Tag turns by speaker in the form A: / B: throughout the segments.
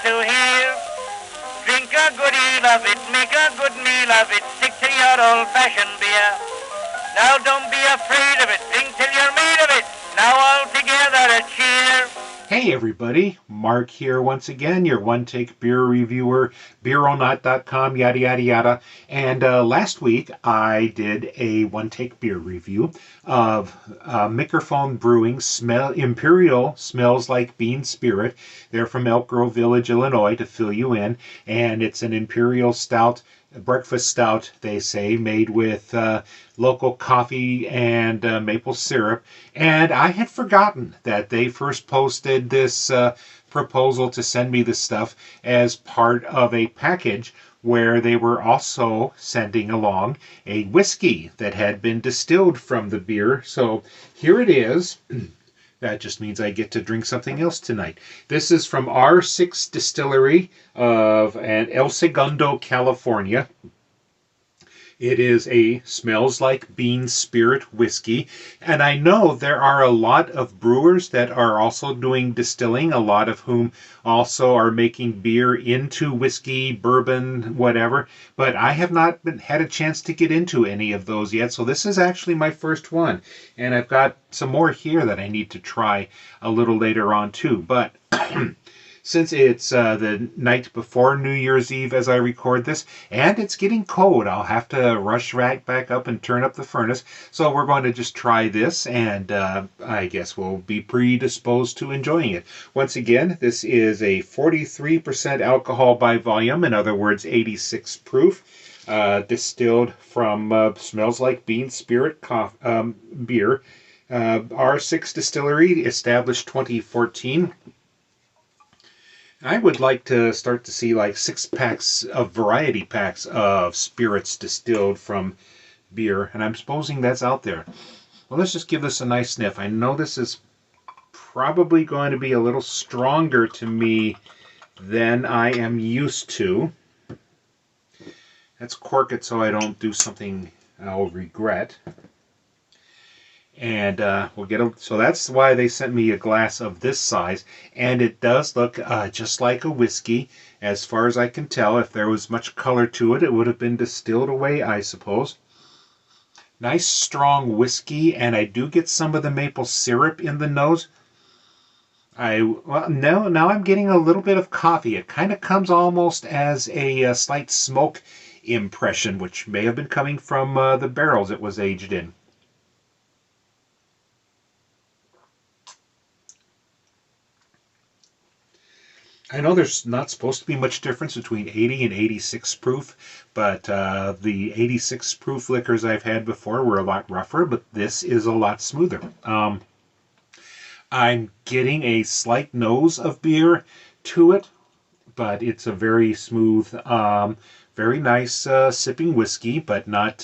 A: to hear. Drink a good deal of it, make a good meal of it, stick to your old-fashioned beer. Now don't be afraid of it, drink till you're made of it. Now all together a cheer.
B: Hey everybody, Mark here once again, your one-take beer reviewer, beeronaut.com, yada yada yada. And last week I did a one-take beer review of Mikerphone Brewing Imperial Smells Like Bean Spirit. They're from Elk Grove Village, Illinois, to fill you in. And it's an Imperial Stout, breakfast stout, they say, made with local coffee and maple syrup. And I had forgotten that they first posted this proposal to send me the stuff as part of a package where they were also sending along a whiskey that had been distilled from the beer. So here it is. That just means I get to drink something else tonight. This is from R6 Distillery of El Segundo, California. It is a Smells Like Bean Spirit whiskey. And I know there are a lot of brewers that are also doing distilling, a lot of whom also are making beer into whiskey, bourbon, whatever. But I have not had a chance to get into any of those yet. So this is actually my first one. And I've got some more here that I need to try a little later on too. But since it's the night before New Year's Eve as I record this, and it's getting cold, I'll have to rush right back up and turn up the furnace. So we're going to just try this, and I guess we'll be predisposed to enjoying it. Once again, this is a 43% alcohol by volume, in other words, 86 proof, distilled from Smells Like Bean Spirit beer. R6 Distillery, established 2014. I would like to start to see like 6 packs of variety packs of spirits distilled from beer, and I'm supposing that's out there. Well, let's just give this a nice sniff. I know this is probably going to be a little stronger to me than I am used to. Let's cork it so I don't do something I'll regret. And we'll get a, so that's why they sent me a glass of this size, and it does look just like a whiskey as far as I can tell. If there was much color to it, it would have been distilled away, I suppose. Nice strong whiskey, and I do get some of the maple syrup in the nose. Now I'm getting a little bit of coffee. It kind of comes almost as a slight smoke impression, which may have been coming from the barrels it was aged in. I know there's not supposed to be much difference between 80 and 86 proof, but the 86 proof liquors I've had before were a lot rougher, but this is a lot smoother. I'm getting a slight nose of beer to it, but it's a very smooth, very nice sipping whiskey, but not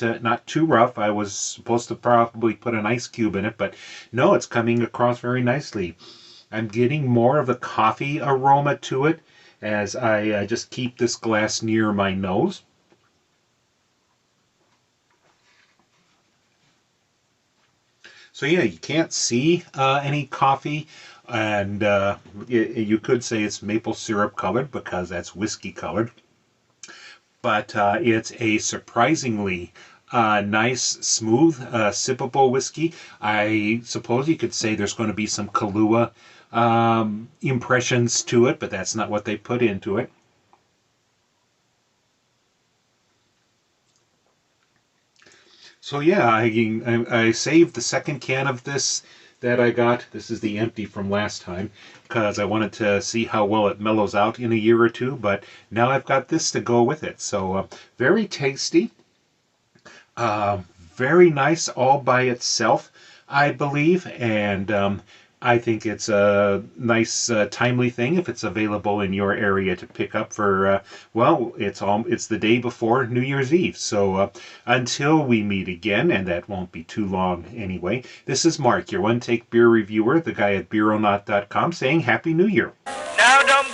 B: too rough. I was supposed to probably put an ice cube in it, but no, it's coming across very nicely. I'm getting more of the coffee aroma to it as I just keep this glass near my nose. So yeah, you can't see any coffee, and you could say it's maple syrup colored because that's whiskey colored. But it's a surprisingly nice, smooth, sippable whiskey. I suppose you could say there's going to be some Kahlua impressions to it, but that's not what they put into it. So yeah, I saved the second can of this that I got. This is the empty from last time because I wanted to see how well it mellows out in a year or two, but now I've got this to go with it. So very tasty, very nice all by itself, I believe, and I think it's a nice, timely thing if it's available in your area to pick up for, well, it's the day before New Year's Eve. So until we meet again, and that won't be too long anyway, this is Mark, your one-take beer reviewer, the guy at beeronaut.com, saying Happy New Year.
A: Now don't